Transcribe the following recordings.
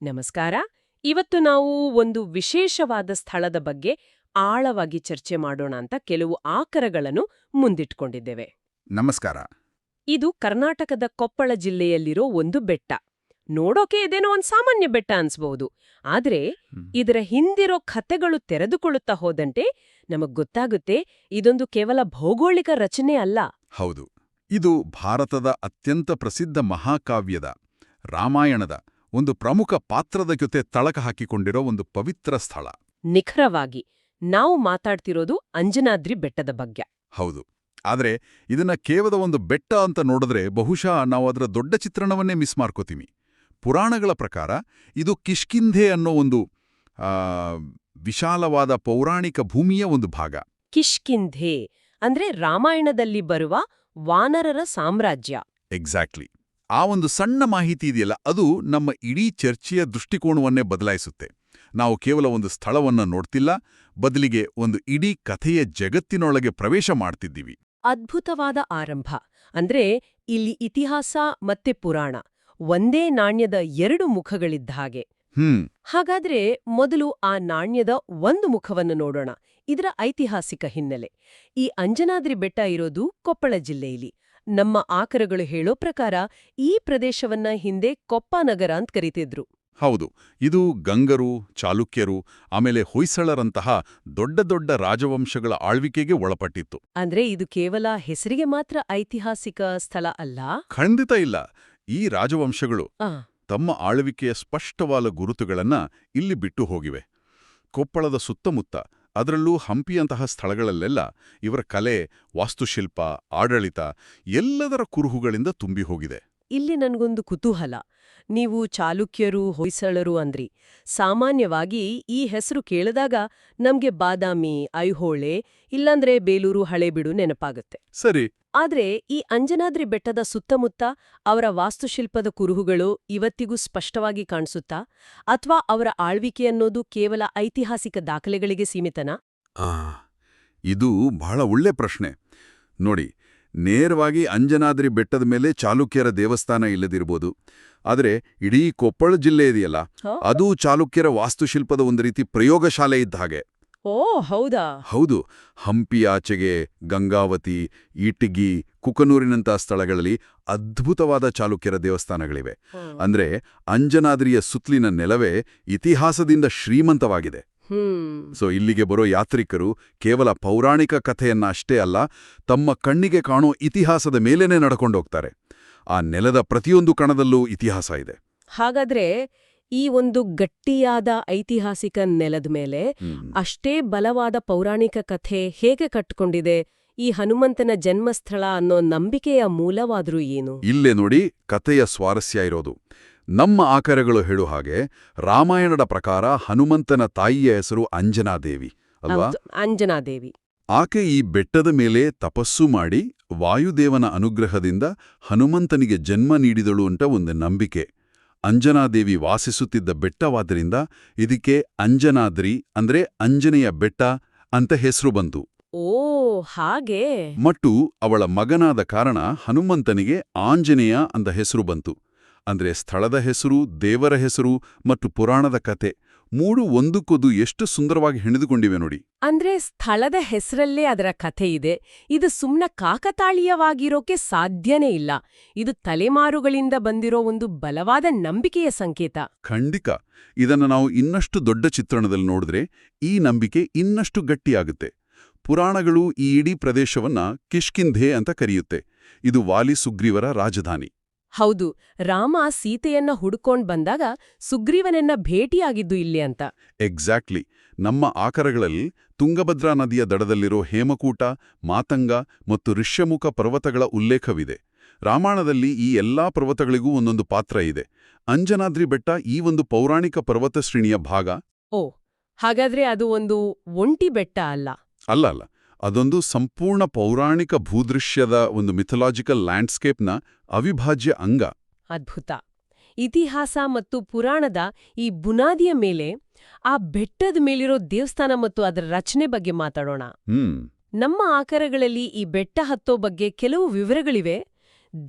ನಮಸ್ಕಾರ. ಇವತ್ತು ನಾವು ಒಂದು ವಿಶೇಷವಾದ ಸ್ಥಳದ ಬಗ್ಗೆ ಆಳವಾಗಿ ಚರ್ಚೆ ಮಾಡೋಣ ಅಂತ ಕೆಲವು ಆಕರಗಳನ್ನು ಮುಂದಿಟ್ಕೊಂಡಿದ್ದೇವೆ. ನಮಸ್ಕಾರ. ಇದು ಕರ್ನಾಟಕದ ಕೊಪ್ಪಳ ಜಿಲ್ಲೆಯಲ್ಲಿರೋ ಒಂದು ಬೆಟ್ಟ. ನೋಡೋಕೆ ಇದೇನೋ ಒಂದು ಸಾಮಾನ್ಯ ಬೆಟ್ಟ ಅನ್ಸ್ಬಹುದು. ಆದ್ರೆ ಇದರ ಹಿಂದಿರೋ ಕಥೆಗಳು ತೆರೆದುಕೊಳ್ಳುತ್ತಾ ಹೋದಂತೆ ನಮಗ್ ಗೊತ್ತಾಗುತ್ತೆ ಇದೊಂದು ಕೇವಲ ಭೌಗೋಳಿಕ ರಚನೆ ಅಲ್ಲ. ಹೌದು, ಇದು ಭಾರತದ ಅತ್ಯಂತ ಪ್ರಸಿದ್ಧ ಮಹಾಕಾವ್ಯದ ರಾಮಾಯಣದ ಒಂದು ಪ್ರಮುಖ ಪಾತ್ರದ ಜೊತೆ ತಳಕ ಹಾಕಿಕೊಂಡಿರೋ ಒಂದು ಪವಿತ್ರ ಸ್ಥಳ. ನಿಖರವಾಗಿ ನಾವು ಮಾತಾಡ್ತಿರೋದು ಅಂಜನಾದ್ರಿ ಬೆಟ್ಟದ ಬಗ್ಗೆ. ಹೌದು, ಆದ್ರೆ ಇದನ್ನ ಕೇವಲ ಒಂದು ಬೆಟ್ಟ ಅಂತ ನೋಡಿದ್ರೆ ಬಹುಶಃ ನಾವು ಅದರ ದೊಡ್ಡ ಚಿತ್ರಣವನ್ನೇ ಮಿಸ್ ಮಾಡ್ಕೋತೀವಿ. ಪುರಾಣಗಳ ಪ್ರಕಾರ ಇದು ಕಿಷ್ಕಿಂಧೆ ಅನ್ನೋ ಒಂದು ವಿಶಾಲವಾದ ಪೌರಾಣಿಕ ಭೂಮಿಯ ಒಂದು ಭಾಗ. ಕಿಷ್ಕಿಂಧೆ ಅಂದ್ರೆ ರಾಮಾಯಣದಲ್ಲಿ ಬರುವ ವಾನರರ ಸಾಮ್ರಾಜ್ಯ. ಎಕ್ಸಾಕ್ಟ್ಲಿ. ಆ ಒಂದು ಸಣ್ಣ ಮಾಹಿತಿ ಇದೆಯಲ್ಲ, ಅದು ನಮ್ಮ ಇಡೀ ಚರ್ಚೆಯ ದೃಷ್ಟಿಕೋನವನ್ನೇ ಬದಲಾಯಿಸುತ್ತೆ. ನಾವು ಕೇವಲ ಒಂದು ಸ್ಥಳವನ್ನ ನೋಡ್ತಿಲ್ಲ, ಬದಲಿಗೆ ಒಂದು ಇಡೀ ಕಥೆಯ ಜಗತ್ತಿನೊಳಗೆ ಪ್ರವೇಶ ಮಾಡ್ತಿದ್ದೀವಿ. ಅದ್ಭುತವಾದ ಆರಂಭ. ಅಂದ್ರೆ ಇಲ್ಲಿ ಇತಿಹಾಸ ಮತ್ತೆ ಪುರಾಣ ಒಂದೇ ನಾಣ್ಯದ ಎರಡು ಮುಖಗಳಿದ್ದ ಹಾಗೆ. ಹಾಗಾದ್ರೆ ಮೊದಲು ಆ ನಾಣ್ಯದ ಒಂದು ಮುಖವನ್ನು ನೋಡೋಣ, ಇದರ ಐತಿಹಾಸಿಕ ಹಿನ್ನೆಲೆ. ಈ ಅಂಜನಾದ್ರಿ ಬೆಟ್ಟ ಇರೋದು ಕೊಪ್ಪಳ ಜಿಲ್ಲೆಯಲ್ಲಿ. ನಮ್ಮ ಆಕರಗಳು ಹೇಳೋ ಪ್ರಕಾರ ಈ ಪ್ರದೇಶವನ್ನ ಹಿಂದೆ ಕೊಪ್ಪನಗರ ಅಂತ ಕರೀತಿದ್ರು. ಹೌದು, ಇದು ಗಂಗರು, ಚಾಲುಕ್ಯರು, ಆಮೇಲೆ ಹೊಯ್ಸಳರಂತಹ ದೊಡ್ಡ ದೊಡ್ಡ ರಾಜವಂಶಗಳ ಆಳ್ವಿಕೆಗೆ ಒಳಪಟ್ಟಿತ್ತು. ಅಂದ್ರೆ ಇದು ಕೇವಲ ಹೆಸರಿಗೆ ಮಾತ್ರ ಐತಿಹಾಸಿಕ ಸ್ಥಳ ಅಲ್ಲ. ಖಂಡಿತ ಇಲ್ಲ. ಈ ರಾಜವಂಶಗಳು ತಮ್ಮ ಆಳ್ವಿಕೆಯ ಸ್ಪಷ್ಟವಾದ ಗುರುತುಗಳನ್ನ ಇಲ್ಲಿ ಬಿಟ್ಟು ಹೋಗಿವೆ. ಕೊಪ್ಪಳದ ಸುತ್ತಮುತ್ತ, ಅದರಲ್ಲೂ ಹಂಪಿಯಂತಹ ಸ್ಥಳಗಳಲ್ಲೆಲ್ಲ ಇವರ ಕಲೆ, ವಾಸ್ತುಶಿಲ್ಪ, ಆಡಳಿತ ಎಲ್ಲದರ ಕುರುಹುಗಳಿಂದ ತುಂಬಿ ಹೋಗಿದೆ. ಇಲ್ಲಿ ನನ್ಗೊಂದು ಕುತೂಹಲ. ನೀವು ಚಾಲುಕ್ಯರು, ಹೊಯ್ಸಳರು ಅಂದ್ರಿ. ಸಾಮಾನ್ಯವಾಗಿ ಈ ಹೆಸರು ಕೇಳಿದಾಗ ನಮ್ಗೆ ಬಾದಾಮಿ, ಐಹೊಳೆ ಇಲ್ಲಾಂದ್ರೆ ಬೇಲೂರು, ಹಳೇಬೀಡು ನೆನಪಾಗುತ್ತೆ. ಸರಿ. ಆದ್ರೆ ಈ ಅಂಜನಾದ್ರಿ ಬೆಟ್ಟದ ಸುತ್ತಮುತ್ತ ಅವರ ವಾಸ್ತುಶಿಲ್ಪದ ಕುರುಹುಗಳು ಇವತ್ತಿಗೂ ಸ್ಪಷ್ಟವಾಗಿ ಕಾಣಿಸುತ್ತಾ, ಅಥವಾ ಅವರ ಆಳ್ವಿಕೆ ಅನ್ನೋದು ಕೇವಲ ಐತಿಹಾಸಿಕ ದಾಖಲೆಗಳಿಗೆ ಸೀಮಿತನಾ? ಇದು ಬಹಳ ಒಳ್ಳೆ ಪ್ರಶ್ನೆ. ನೋಡಿ, ನೇರವಾಗಿ ಅಂಜನಾದ್ರಿ ಬೆಟ್ಟದ ಮೇಲೆ ಚಾಲುಕ್ಯರ ದೇವಸ್ಥಾನ ಇಲ್ಲದಿರ್ಬೋದು, ಆದರೆ ಇಡೀ ಕೊಪ್ಪಳ ಜಿಲ್ಲೆ ಇದೆಯಲ್ಲ, ಅದು ಚಾಲುಕ್ಯರ ವಾಸ್ತುಶಿಲ್ಪದ ಒಂದು ರೀತಿ ಪ್ರಯೋಗಶಾಲೆ ಇದ್ದ ಹಾಗೆ. ಓ ಹೌದಾ? ಹೌದು. ಹಂಪಿಯಾಚೆಗೆ ಗಂಗಾವತಿ, ಈಟಿಗಿ, ಕುಕನೂರಿನಂಥ ಸ್ಥಳಗಳಲ್ಲಿ ಅದ್ಭುತವಾದ ಚಾಲುಕ್ಯರ ದೇವಸ್ಥಾನಗಳಿವೆ. ಅಂದ್ರೆ ಅಂಜನಾದ್ರಿಯ ಸುತ್ತಲಿನ ನೆಲವೇ ಇತಿಹಾಸದಿಂದ ಶ್ರೀಮಂತವಾಗಿದೆ. ಸೊ ಇಲ್ಲಿಗೆ ಬರೋ ಯಾತ್ರಿಕರು ಕೇವಲ ಪೌರಾಣಿಕ ಕಥೆಯನ್ನ ಅಷ್ಟೇ ಅಲ್ಲ, ತಮ್ಮ ಕಣ್ಣಿಗೆ ಕಾಣೋ ಇತಿಹಾಸದ ಮೇಲೇನೆ ನಡ್ಕೊಂಡೋಗ್ತಾರೆ. ಆ ನೆಲದ ಪ್ರತಿಯೊಂದು ಕಣದಲ್ಲೂ ಇತಿಹಾಸ ಇದೆ. ಹಾಗಾದ್ರೆ ಈ ಒಂದು ಗಟ್ಟಿಯಾದ ಐತಿಹಾಸಿಕ ನೆಲದ ಮೇಲೆ ಅಷ್ಟೇ ಬಲವಾದ ಪೌರಾಣಿಕ ಕಥೆ ಹೇಗೆ ಕಟ್ಟಿಕೊಂಡಿದೆ? ಈ ಹನುಮಂತನ ಜನ್ಮಸ್ಥಳ ಅನ್ನೋ ನಂಬಿಕೆಯ ಮೂಲವಾದ್ರೂ ಏನು? ಇಲ್ಲೇ ನೋಡಿ ಕಥೆಯ ಸ್ವಾರಸ್ಯ ಇರೋದು. ನಮ್ಮ ಆಕರಗಳು ಹೇಳೋ ಹಾಗೆ ರಾಮಾಯಣದ ಪ್ರಕಾರ ಹನುಮಂತನ ತಾಯಿಯ ಹೆಸರು ಅಂಜನಾದೇವಿ ಅಲ್ವಾ? ಅಂಜನಾದೇವಿ. ಆಕೆ ಈ ಬೆಟ್ಟದ ಮೇಲೆ ತಪಸ್ಸು ಮಾಡಿ ವಾಯುದೇವನ ಅನುಗ್ರಹದಿಂದ ಹನುಮಂತನಿಗೆ ಜನ್ಮ ನೀಡಿದಳು ಅಂತ ಒಂದು ನಂಬಿಕೆ. ಅಂಜನಾದೇವಿ ವಾಸಿಸುತ್ತಿದ್ದ ಬೆಟ್ಟವಾದ್ದರಿಂದ ಇದಕ್ಕೆ ಅಂಜನಾದ್ರಿ ಅಂದ್ರೆ ಅಂಜನೆಯ ಬೆಟ್ಟ ಅಂತ ಹೆಸರು ಬಂತು. ಓ ಹಾಗೆ. ಮತ್ತು ಅವಳ ಮಗನಾದ ಕಾರಣ ಹನುಮಂತನಿಗೆ ಆಂಜನೇಯ ಅಂತ ಹೆಸರು ಬಂತು. ಅಂದ್ರೆ ಸ್ಥಳದ ಹೆಸರು, ದೇವರ ಹೆಸರು ಮತ್ತು ಪುರಾಣದ ಕತೆ ಮೂರು ಒಂದಕ್ಕೊಂದು ಎಷ್ಟು ಸುಂದರವಾಗಿ ಹೆಣೆದುಕೊಂಡಿವೆ ನೋಡಿ. ಅಂದ್ರೆ ಸ್ಥಳದ ಹೆಸರಲ್ಲೇ ಅದರ ಕಥೆ ಇದೆ. ಇದು ಸುಮ್ನ ಕಾಕತಾಳೀಯವಾಗಿರೋಕೆ ಸಾಧ್ಯನೇ ಇಲ್ಲ. ಇದು ತಲೆಮಾರುಗಳಿಂದ ಬಂದಿರೋ ಒಂದು ಬಲವಾದ ನಂಬಿಕೆಯ ಸಂಕೇತ. ಖಂಡಿತ. ಇದನ್ನು ನಾವು ಇನ್ನಷ್ಟು ದೊಡ್ಡ ಚಿತ್ರಣದಲ್ಲಿ ನೋಡಿದ್ರೆ ಈ ನಂಬಿಕೆ ಇನ್ನಷ್ಟು ಗಟ್ಟಿಯಾಗುತ್ತೆ. ಪುರಾಣಗಳು ಈ ಇಡೀ ಪ್ರದೇಶವನ್ನ ಕಿಷ್ಕಿಂಧೆ ಅಂತ ಕರೆಯುತ್ತೆ. ಇದು ವಾಲಿ ಸುಗ್ರೀವರ ರಾಜಧಾನಿ. ಹೌದು, ರಾಮ ಸೀತೆಯನ್ನ ಹುಡುಕೊಂಡ್ ಬಂದಾಗ ಸುಗ್ರೀವನನ್ನ ಭೇಟಿಯಾಗಿದ್ದು ಇಲ್ಲಿ ಅಂತ. ಎಕ್ಸಾಕ್ಟ್ಲಿ. ನಮ್ಮ ಆಕರಗಳಲ್ಲಿ ತುಂಗಭದ್ರಾ ನದಿಯ ದಡದಲ್ಲಿರೋ ಹೇಮಕೂಟ, ಮಾತಂಗ ಮತ್ತು ಋಷ್ಯಮುಖ ಪರ್ವತಗಳ ಉಲ್ಲೇಖವಿದೆ. ರಾಮಾಯಣದಲ್ಲಿ ಈ ಎಲ್ಲಾ ಪರ್ವತಗಳಿಗೂ ಒಂದೊಂದು ಪಾತ್ರ ಇದೆ. ಅಂಜನಾದ್ರಿ ಬೆಟ್ಟ ಈ ಒಂದು ಪೌರಾಣಿಕ ಪರ್ವತ ಶ್ರೇಣಿಯ ಭಾಗ. ಓ ಹಾಗಾದ್ರೆ ಅದು ಒಂದು ಒಂಟಿ ಬೆಟ್ಟ ಅಲ್ಲ? ಅಲ್ಲ, ಅದೊಂದು ಸಂಪೂರ್ಣ ಪೌರಾಣಿಕ ಭೂದೃಶ್ಯದ ಒಂದು ಮಿಥಲಾಜಿಕಲ್ ಲ್ಯಾಂಡ್ಸ್ಕೇಪ್ನ ಅವಿಭಾಜ್ಯ ಅಂಗ. ಅದ್ಭುತ. ಇತಿಹಾಸ ಮತ್ತು ಪುರಾಣದ ಈ ಬುನಾದಿಯ ಮೇಲೆ ಆ ಬೆಟ್ಟದ ಮೇಲಿರೋ ದೇವಸ್ಥಾನ ಮತ್ತು ಅದರ ರಚನೆ ಬಗ್ಗೆ ಮಾತಾಡೋಣ. ನಮ್ಮ ಆಕರಗಳಲ್ಲಿ ಈ ಬೆಟ್ಟ ಹತ್ತೋ ಬಗ್ಗೆ ಕೆಲವು ವಿವರಗಳಿವೆ.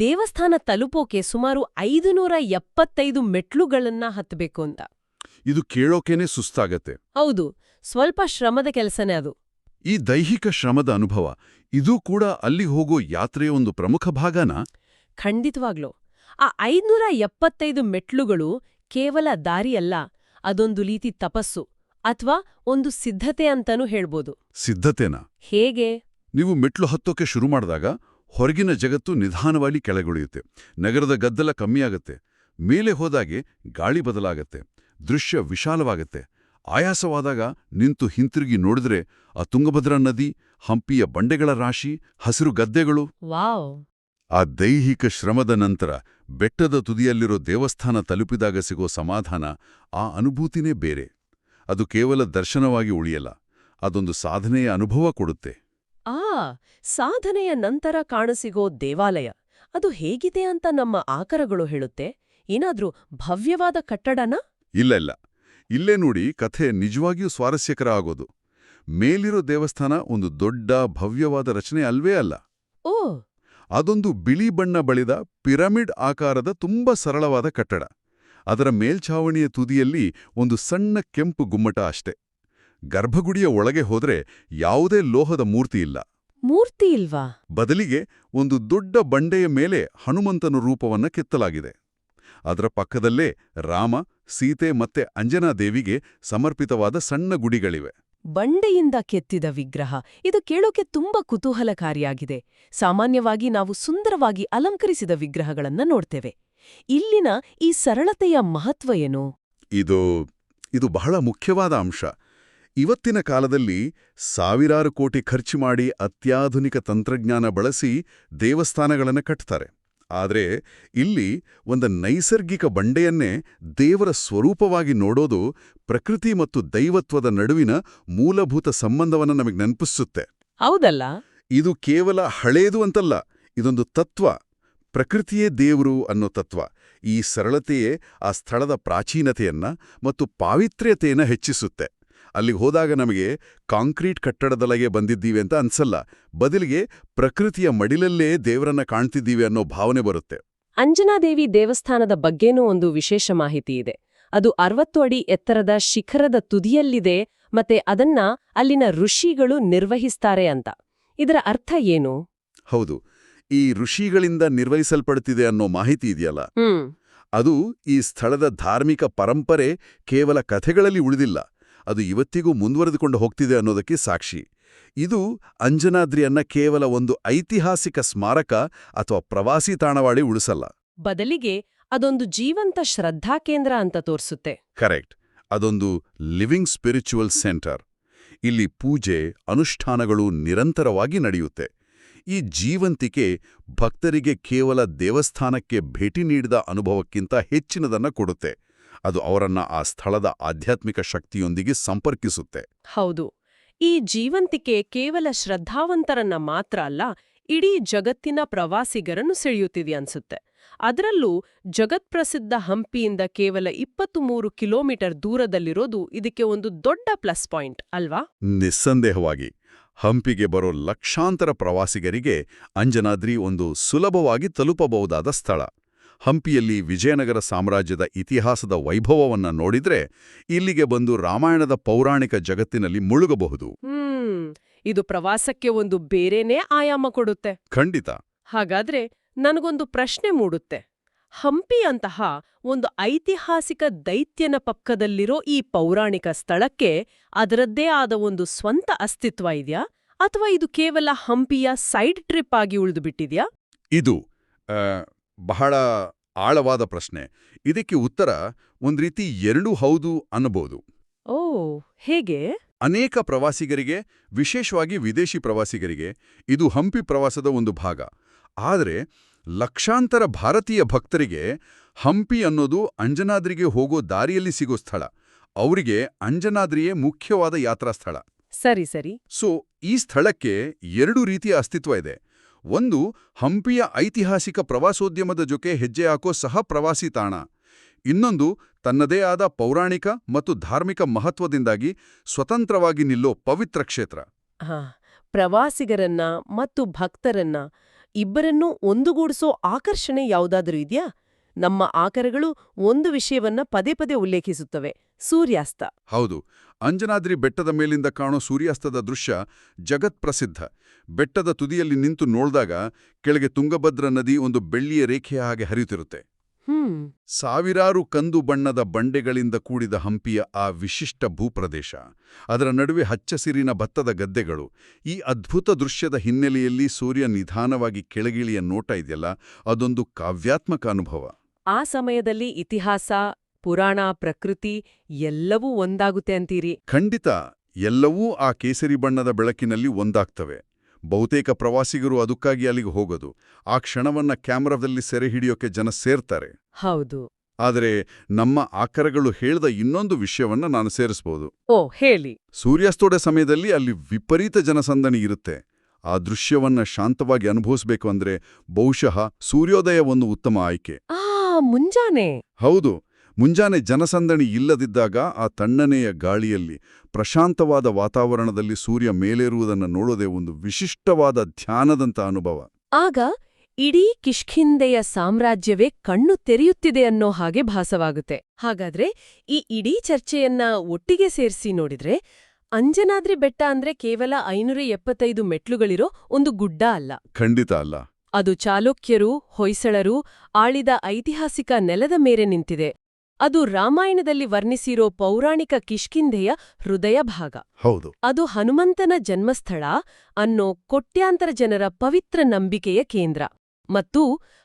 ದೇವಸ್ಥಾನ ತಲುಪೋಕೆ ಸುಮಾರು 575 ಮೆಟ್ಲುಗಳನ್ನ ಹತ್ತಬೇಕು ಅಂತ. ಇದು ಕೇಳೋಕೇನೆ ಸುಸ್ತಾಗತ್ತೆ. ಹೌದು, ಸ್ವಲ್ಪ ಶ್ರಮದ ಕೆಲಸನೇ ಅದು. ಈ ದೈಹಿಕ ಶ್ರಮದ ಅನುಭವ ಇದೂ ಕೂಡ ಅಲ್ಲಿ ಹೋಗೋ ಯಾತ್ರೆಯ ಒಂದು ಪ್ರಮುಖ ಭಾಗನಾ? ಖಂಡಿತವಾಗ್ಲೂ. ಆ 575 ಮೆಟ್ಲುಗಳು ಕೇವಲ ದಾರಿಯಲ್ಲ, ಅದೊಂದು ರೀತಿ ತಪಸ್ಸು ಅಥವಾ ಒಂದು ಸಿದ್ಧತೆ ಅಂತಾನೂ ಹೇಳ್ಬೋದು. ಸಿದ್ಧತೆನಾ? ಹೇಗೆ? ನೀವು ಮೆಟ್ಲು ಹತ್ತೋಕೆ ಶುರು ಮಾಡಿದಾಗ ಹೊರಗಿನ ಜಗತ್ತು ನಿಧಾನವಾಗಿ ಕೆಳಗುಳಿಯುತ್ತೆ. ನಗರದ ಗದ್ದಲ ಕಮ್ಮಿಯಾಗತ್ತೆ. ಮೇಲೆ ಹೋದಾಗೆ ಗಾಳಿ ಬದಲಾಗತ್ತೆ. ದೃಶ್ಯ ವಿಶಾಲವಾಗತ್ತೆ. ಆಯಾಸವಾದಾಗ ನಿಂತು ಹಿಂತಿರುಗಿ ನೋಡಿದ್ರೆ ಆ ತುಂಗಭದ್ರಾ ನದಿ, ಹಂಪಿಯ ಬಂಡೆಗಳ ರಾಶಿ, ಹಸಿರು ಗದ್ದೆಗಳು. ವಾವ್! ಆ ದೈಹಿಕ ಶ್ರಮದ ನಂತರ ಬೆಟ್ಟದ ತುದಿಯಲ್ಲಿರೋ ದೇವಸ್ಥಾನ ತಲುಪಿದಾಗ ಸಿಗೋ ಸಮಾಧಾನ, ಆ ಅನುಭೂತಿನೇ ಬೇರೆ. ಅದು ಕೇವಲ ದರ್ಶನವಾಗಿ ಉಳಿಯಲ್ಲ, ಅದೊಂದು ಸಾಧನೆಯ ಅನುಭವ ಕೊಡುತ್ತೆ. ಆ ಸಾಧನೆಯ ನಂತರ ಕಾಣಸಿಗೋ ದೇವಾಲಯ ಅದು ಹೇಗಿದೆ ಅಂತ ನಮ್ಮ ಆಕರಗಳು ಹೇಳುತ್ತೆ. ಏನಾದ್ರೂ ಭವ್ಯವಾದ ಕಟ್ಟಡನಾ? ಇಲ್ಲ. ಇಲ್ಲೇ ನೋಡಿ ಕಥೆ ನಿಜವಾಗಿಯೂ ಸ್ವಾರಸ್ಯಕರ ಆಗೋದು. ಮೇಲಿರೋ ದೇವಸ್ಥಾನ ಒಂದು ದೊಡ್ಡ ಭವ್ಯವಾದ ರಚನೆ ಅಲ್ವೇ ಅಲ್ಲ. ಓ, ಅದೊಂದು ಬಿಳಿ ಬಣ್ಣ ಬಳಿದ ಪಿರಮಿಡ್ ಆಕಾರದ ತುಂಬಾ ಸರಳವಾದ ಕಟ್ಟಡ. ಅದರ ಮೇಲ್ಛಾವಣಿಯ ತುದಿಯಲ್ಲಿ ಒಂದು ಸಣ್ಣ ಕೆಂಪು ಗುಮ್ಮಟ ಅಷ್ಟೆ. ಗರ್ಭಗುಡಿಯ ಒಳಗೆ ಹೋದ್ರೆ ಯಾವುದೇ ಲೋಹದ ಮೂರ್ತಿ ಇಲ್ಲ. ಮೂರ್ತಿ ಇಲ್ವಾ? ಬದಲಿಗೆ ಒಂದು ದೊಡ್ಡ ಬಂಡೆಯ ಮೇಲೆ ಹನುಮಂತನ ರೂಪವನ್ನ ಕೆತ್ತಲಾಗಿದೆ. ಅದರ ಪಕ್ಕದಲ್ಲೇ ರಾಮ, ಸೀತೆ ಮತ್ತೆ ಅಂಜನಾದೇವಿಗೆ ಸಮರ್ಪಿತವಾದ ಸಣ್ಣ ಗುಡಿಗಳಿವೆ. ಬಂಡೆಯಿಂದ ಕೆತ್ತಿದ ವಿಗ್ರಹ, ಇದು ಕೇಳೋಕೆ ತುಂಬಾ ಕುತೂಹಲಕಾರಿಯಾಗಿದೆ. ಸಾಮಾನ್ಯವಾಗಿ ನಾವು ಸುಂದರವಾಗಿ ಅಲಂಕರಿಸಿದ ವಿಗ್ರಹಗಳನ್ನ ನೋಡ್ತೇವೆ. ಇಲ್ಲಿನ ಈ ಸರಳತೆಯ ಮಹತ್ವ ಏನು? ಇದು ಬಹಳ ಮುಖ್ಯವಾದ ಅಂಶ. ಇವತ್ತಿನ ಕಾಲದಲ್ಲಿ ಸಾವಿರಾರು ಕೋಟಿ ಖರ್ಚು ಮಾಡಿ ಅತ್ಯಾಧುನಿಕ ತಂತ್ರಜ್ಞಾನ ಬಳಸಿ ದೇವಸ್ಥಾನಗಳನ್ನು ಕಟ್ತಾರೆ. ಆದರೆ ಇಲ್ಲಿ ಒಂದು ನೈಸರ್ಗಿಕ ಬಂಡೆಯನ್ನೇ ದೇವರ ಸ್ವರೂಪವಾಗಿ ನೋಡೋದು ಪ್ರಕೃತಿ ಮತ್ತು ದೈವತ್ವದ ನಡುವಿನ ಮೂಲಭೂತ ಸಂಬಂಧವನ್ನು ನಮಗೆ ನೆನಪಿಸುತ್ತೆ. ಹೌದಲ್ಲ? ಇದು ಕೇವಲ ಹಳೇದು ಅಂತಲ್ಲ, ಇದೊಂದು ತತ್ವ. ಪ್ರಕೃತಿಯೇ ದೇವರು ಅನ್ನೋ ತತ್ವ. ಈ ಸರಳತೆಯೇ ಆ ಸ್ಥಳದ ಪ್ರಾಚೀನತೆಯನ್ನ ಮತ್ತು ಪಾವಿತ್ರ್ಯತೆಯನ್ನ ಹೆಚ್ಚಿಸುತ್ತೆ. ಅಲ್ಲಿಗೆ ಹೋದಾಗ ನಮಗೆ ಕಾಂಕ್ರೀಟ್ ಕಟ್ಟಡದೊಳಗೆ ಬಂದಿದ್ದೀವಿ ಅಂತ ಅನ್ಸಲ್ಲ, ಬದಲಿಗೆ ಪ್ರಕೃತಿಯ ಮಡಿಲಲ್ಲೇ ದೇವರನ್ನ ಕಾಣ್ತಿದ್ದೀವಿ ಅನ್ನೋ ಭಾವನೆ ಬರುತ್ತೆ. ಅಂಜನಾದೇವಿ ದೇವಸ್ಥಾನದ ಬಗ್ಗೆನೂ ಒಂದು ವಿಶೇಷ ಮಾಹಿತಿ ಇದೆ. ಅದು 60 ಅಡಿ ಎತ್ತರದ ಶಿಖರದ ತುದಿಯಲ್ಲಿದೆ ಮತ್ತೆ ಅದನ್ನ ಅಲ್ಲಿನ ಋಷಿಗಳು ನಿರ್ವಹಿಸ್ತಾರೆ ಅಂತ. ಇದರ ಅರ್ಥ ಏನು? ಹೌದು, ಈ ಋಷಿಗಳಿಂದ ನಿರ್ವಹಿಸಲ್ಪಡುತ್ತಿದೆ ಅನ್ನೋ ಮಾಹಿತಿ ಇದೆಯಲ್ಲ, ಅದು ಈ ಸ್ಥಳದ ಧಾರ್ಮಿಕ ಪರಂಪರೆ ಕೇವಲ ಕಥೆಗಳಲ್ಲಿ ಉಳಿದಿಲ್ಲ, ಅದು ಇವತ್ತಿಗೂ ಮುಂದುವರೆದುಕೊಂಡು ಹೋಗ್ತಿದೆ ಅನ್ನೋದಕ್ಕೆ ಸಾಕ್ಷಿ. ಇದು ಅಂಜನಾದ್ರಿಯನ್ನ ಕೇವಲ ಒಂದು ಐತಿಹಾಸಿಕ ಸ್ಮಾರಕ ಅಥವಾ ಪ್ರವಾಸಿ ತಾಣವಾಗಿ ಉಳಿಸಲ್ಲ, ಬದಲಿಗೆ ಅದೊಂದು ಜೀವಂತ ಶ್ರದ್ಧಾಕೇಂದ್ರ ಅಂತ ತೋರಿಸುತ್ತೆ. ಕರೆಕ್ಟ್. ಅದೊಂದು ಲಿವಿಂಗ್ ಸ್ಪಿರಿಚುವಲ್ ಸೆಂಟರ್. ಇಲ್ಲಿ ಪೂಜೆ, ಅನುಷ್ಠಾನಗಳು ನಿರಂತರವಾಗಿ ನಡೆಯುತ್ತೆ. ಈ ಜೀವಂತಿಕೆ ಭಕ್ತರಿಗೆ ಕೇವಲ ದೇವಸ್ಥಾನಕ್ಕೆ ಭೇಟಿ ನೀಡಿದ ಅನುಭವಕ್ಕಿಂತ ಹೆಚ್ಚಿನದನ್ನ ಕೊಡುತ್ತೆ. ಅದು ಅವರನ್ನ ಆ ಸ್ಥಳದ ಆಧ್ಯಾತ್ಮಿಕ ಶಕ್ತಿಯೊಂದಿಗೆ ಸಂಪರ್ಕಿಸುತ್ತೆ. ಹೌದು, ಈ ಜೀವಂತಿಕೆ ಕೇವಲ ಶ್ರದ್ಧಾವಂತರನ್ನ ಮಾತ್ರ ಅಲ್ಲ, ಇಡೀ ಜಗತ್ತಿನ ಪ್ರವಾಸಿಗರನ್ನು ಸೆಳೆಯುತ್ತಿದೆ ಅನ್ಸುತ್ತೆ. ಅದರಲ್ಲೂ ಜಗತ್ಪ್ರಸಿದ್ಧ ಹಂಪಿಯಿಂದ ಕೇವಲ 23 ಕಿಲೋಮೀಟರ್ ದೂರದಲ್ಲಿರೋದು ಇದಕ್ಕೆ ಒಂದು ದೊಡ್ಡ ಪ್ಲಸ್ ಪಾಯಿಂಟ್ ಅಲ್ವಾ? ನಿಸ್ಸಂದೇಹವಾಗಿ. ಹಂಪಿಗೆ ಬರೋ ಲಕ್ಷಾಂತರ ಪ್ರವಾಸಿಗರಿಗೆ ಅಂಜನಾದ್ರಿ ಒಂದು ಸುಲಭವಾಗಿ ತಲುಪಬಹುದಾದ ಸ್ಥಳ. ಹಂಪಿಯಲ್ಲಿ ವಿಜಯನಗರ ಸಾಮ್ರಾಜ್ಯದ ಇತಿಹಾಸದ ವೈಭವವನ್ನ ನೋಡಿದ್ರೆ ಇಲ್ಲಿಗೆ ಬಂದು ರಾಮಾಯಣದ ಪೌರಾಣಿಕ ಜಗತ್ತಿನಲ್ಲಿ ಮುಳುಗಬಹುದು. ಇದು ಪ್ರವಾಸಕ್ಕೆ ಒಂದು ಬೇರೆನೇ ಆಯಾಮ ಕೊಡುತ್ತೆ. ಖಂಡಿತ. ಹಾಗಾದ್ರೆ ನನಗೊಂದು ಪ್ರಶ್ನೆ ಮೂಡುತ್ತೆ. ಹಂಪಿಯಂತಹ ಒಂದು ಐತಿಹಾಸಿಕ ದೈತ್ಯನ ಪಕ್ಕದಲ್ಲಿರೋ ಈ ಪೌರಾಣಿಕ ಸ್ಥಳಕ್ಕೆ ಅದರದ್ದೇ ಆದ ಒಂದು ಸ್ವಂತ ಅಸ್ತಿತ್ವ ಇದೆಯಾ, ಅಥವಾ ಇದು ಕೇವಲ ಹಂಪಿಯ ಸೈಡ್ ಟ್ರಿಪ್ ಆಗಿ ಉಳಿದುಬಿಟ್ಟಿದ್ಯಾ? ಇದು ಬಹಳ ಆಳವಾದ ಪ್ರಶ್ನೆ. ಇದಕ್ಕೆ ಉತ್ತರ ಒಂದ್ ರೀತಿ ಎರಡೂ ಹೌದು ಅನ್ನಬಹುದು. ಓ, ಹೇಗೆ? ಅನೇಕ ಪ್ರವಾಸಿಗರಿಗೆ, ವಿಶೇಷವಾಗಿ ವಿದೇಶಿ ಪ್ರವಾಸಿಗರಿಗೆ, ಇದು ಹಂಪಿ ಪ್ರವಾಸದ ಒಂದು ಭಾಗ. ಆದರೆ ಲಕ್ಷಾಂತರ ಭಾರತೀಯ ಭಕ್ತರಿಗೆ ಹಂಪಿ ಅನ್ನೋದು ಅಂಜನಾದ್ರಿಗೆ ಹೋಗೋ ದಾರಿಯಲ್ಲಿ ಸಿಗೋ ಸ್ಥಳ. ಅವರಿಗೆ ಅಂಜನಾದ್ರಿಯೇ ಮುಖ್ಯವಾದ ಯಾತ್ರಾ ಸ್ಥಳ. ಸರಿ. ಸೊ ಈ ಸ್ಥಳಕ್ಕೆ ಎರಡು ರೀತಿಯ ಅಸ್ತಿತ್ವ ಇದೆ. ಒಂದು, ಹಂಪಿಯ ಐತಿಹಾಸಿಕ ಪ್ರವಾಸೋದ್ಯಮದ ಜೊತೆ ಹೆಜ್ಜೆ ಹಾಕೋ ಸಹ ಪ್ರವಾಸಿ ತಾಣ. ಇನ್ನೊಂದು, ತನ್ನದೇ ಆದ ಪೌರಾಣಿಕ ಮತ್ತು ಧಾರ್ಮಿಕ ಮಹತ್ವದಿಂದಾಗಿ ಸ್ವತಂತ್ರವಾಗಿ ನಿಲ್ಲೋ ಪವಿತ್ರ ಕ್ಷೇತ್ರ. ಪ್ರವಾಸಿಗರನ್ನ ಮತ್ತು ಭಕ್ತರನ್ನ ಇಬ್ಬರನ್ನೂ ಒಂದುಗೂಡಿಸೋ ಆಕರ್ಷಣೆ ಯಾವುದಾದ್ರೂ ಇದೆಯಾ? ನಮ್ಮ ಆಕರಗಳು ಒಂದು ವಿಷಯವನ್ನ ಪದೇ ಪದೇ ಉಲ್ಲೇಖಿಸುತ್ತವೆ: ಸೂರ್ಯಾಸ್ತ. ಹೌದು, ಅಂಜನಾದ್ರಿ ಬೆಟ್ಟದ ಮೇಲಿಂದ ಕಾಣೋ ಸೂರ್ಯಾಸ್ತದ ದೃಶ್ಯ ಜಗತ್ಪ್ರಸಿದ್ಧ. ಬೆಟ್ಟದ ತುದಿಯಲ್ಲಿ ನಿಂತು ನೋಡ್ದಾಗ ಕೆಳಗೆ ತುಂಗಭದ್ರಾ ನದಿ ಒಂದು ಬೆಳ್ಳಿಯ ರೇಖೆಯ ಹಾಗೆ ಹರಿಯುತ್ತಿರುತ್ತೆ. ಸಾವಿರಾರು ಕಂದು ಬಣ್ಣದ ಬಂಡೆಗಳಿಂದ ಕೂಡಿದ ಹಂಪಿಯ ಆ ವಿಶಿಷ್ಟ ಭೂಪ್ರದೇಶ, ಅದರ ನಡುವೆ ಹಚ್ಚಸಿರಿನ ಭತ್ತದ ಗದ್ದೆಗಳು, ಈ ಅದ್ಭುತ ದೃಶ್ಯದ ಹಿನ್ನೆಲೆಯಲ್ಲಿ ಸೂರ್ಯ ನಿಧಾನವಾಗಿ ಕೆಳಗಿಳಿಯ ನೋಟ ಇದೆಯಲ್ಲ, ಅದೊಂದು ಕಾವ್ಯಾತ್ಮಕ ಅನುಭವ. ಆ ಸಮಯದಲ್ಲಿ ಇತಿಹಾಸ, ಪುರಾಣ, ಪ್ರಕೃತಿ ಎಲ್ಲವೂ ಒಂದಾಗುತ್ತೆ ಅಂತೀರಿ? ಖಂಡಿತ. ಎಲ್ಲವೂ ಆ ಕೇಸರಿ ಬಣ್ಣದ ಬೆಳಕಿನಲ್ಲಿ ಒಂದಾಗ್ತವೆ. ಬಹುತೇಕ ಪ್ರವಾಸಿಗರು ಅದಕ್ಕಾಗಿ ಅಲ್ಲಿಗೆ ಹೋಗೋದು. ಆ ಕ್ಷಣವನ್ನ ಕ್ಯಾಮರಾದಲ್ಲಿ ಸೆರೆ ಹಿಡಿಯೋಕೆ ಜನ ಸೇರ್ತಾರೆ. ಹೌದು. ಆದರೆ ನಮ್ಮ ಆಕರಗಳು ಹೇಳ್ದ ಇನ್ನೊಂದು ವಿಷಯವನ್ನ ನಾನು ಸೇರಿಸ್ಬೋದು. ಓ, ಹೇಳಿ. ಸೂರ್ಯಾಸ್ತೋಡ ಸಮಯದಲ್ಲಿ ಅಲ್ಲಿ ವಿಪರೀತ ಜನಸಂದಣಿ ಇರುತ್ತೆ. ಆ ದೃಶ್ಯವನ್ನ ಶಾಂತವಾಗಿ ಅನುಭವಿಸ್ಬೇಕು ಅಂದ್ರೆ ಬಹುಶಃ ಸೂರ್ಯೋದಯ ಒಂದು ಉತ್ತಮ ಆಯ್ಕೆ. ಮುಂಜಾನೆ. ಹೌದು. ಮುಂಜಾನೆ ಜನಸಂದಣಿ ಇಲ್ಲದಿದ್ದಾಗ ಆ ತಣ್ಣನೆಯ ಗಾಳಿಯಲ್ಲಿ, ಪ್ರಶಾಂತವಾದ ವಾತಾವರಣದಲ್ಲಿ ಸೂರ್ಯ ಮೇಲೇರುವುದನ್ನು ನೋಡೋದೇ ಒಂದು ವಿಶಿಷ್ಟವಾದ ಧ್ಯಾನದಂಥ ಅನುಭವ. ಆಗ ಇಡೀ ಕಿಷ್ಕಿಂಧೆಯ ಸಾಮ್ರಾಜ್ಯವೇ ಕಣ್ಣು ತೆರೆಯುತ್ತಿದೆ ಅನ್ನೋ ಹಾಗೆ ಭಾಸವಾಗುತ್ತೆ. ಹಾಗಾದ್ರೆ ಈ ಇಡೀ ಚರ್ಚೆಯನ್ನ ಒಟ್ಟಿಗೆ ಸೇರಿಸಿ ನೋಡಿದ್ರೆ, ಅಂಜನಾದ್ರಿ ಬೆಟ್ಟ ಅಂದ್ರೆ ಕೇವಲ 575 ಮೆಟ್ಲುಗಳಿರೋ ಒಂದು ಗುಡ್ಡ ಅಲ್ಲ. ಖಂಡಿತ ಅಲ್ಲ. ಅದು ಚಾಲುಕ್ಯರು, ಹೊಯ್ಸಳರು ಆಳಿದ ಐತಿಹಾಸಿಕ ನೆಲದ ಮೇರೆ ನಿಂತಿದೆ. ಅದು ರಾಮಾಯಣದಲ್ಲಿ ವರ್ಣಿಸಿರೋ ಪೌರಾಣಿಕ ಕಿಷ್ಕಿಂಧೆಯ ಹೃದಯ ಭಾಗ. ಹೌದು. ಅದು ಹನುಮಂತನ ಜನ್ಮಸ್ಥಳ ಅನ್ನೋ ಕೋಟ್ಯಾಂತರ ಜನರ ಪವಿತ್ರ ನಂಬಿಕೆಯ ಕೇಂದ್ರ. ಮತ್ತು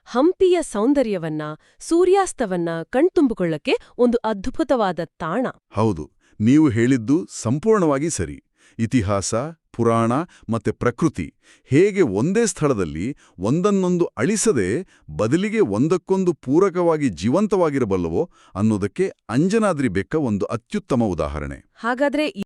ಹಂಪಿಯ ಸೌಂದರ್ಯವನ್ನ, ಸೂರ್ಯಾಸ್ತವನ್ನ ಕಣ್ತುಂಬಿಕೊಳ್ಳಕ್ಕೆ ಒಂದು ಅದ್ಭುತವಾದ ತಾಣ. ಹೌದು, ನೀವು ಹೇಳಿದ್ದು ಸಂಪೂರ್ಣವಾಗಿ ಸರಿ. ಇತಿಹಾಸ, ಪುರಾಣ ಮತ್ತೆ ಪ್ರಕೃತಿ ಹೇಗೆ ಒಂದೇ ಸ್ಥಳದಲ್ಲಿ ಒಂದನ್ನೊಂದು ಅಳಿಸದೆ ಬದಲಿಗೆ ಒಂದಕ್ಕೊಂದು ಪೂರಕವಾಗಿ ಜೀವಂತವಾಗಿರಬಲ್ಲವೋ ಅನ್ನೋದಕ್ಕೆ ಅಂಜನಾದ್ರಿ ಬೆಟ್ಟ ಒಂದು ಅತ್ಯುತ್ತಮ ಉದಾಹರಣೆ. ಹಾಗಾದ್ರೆ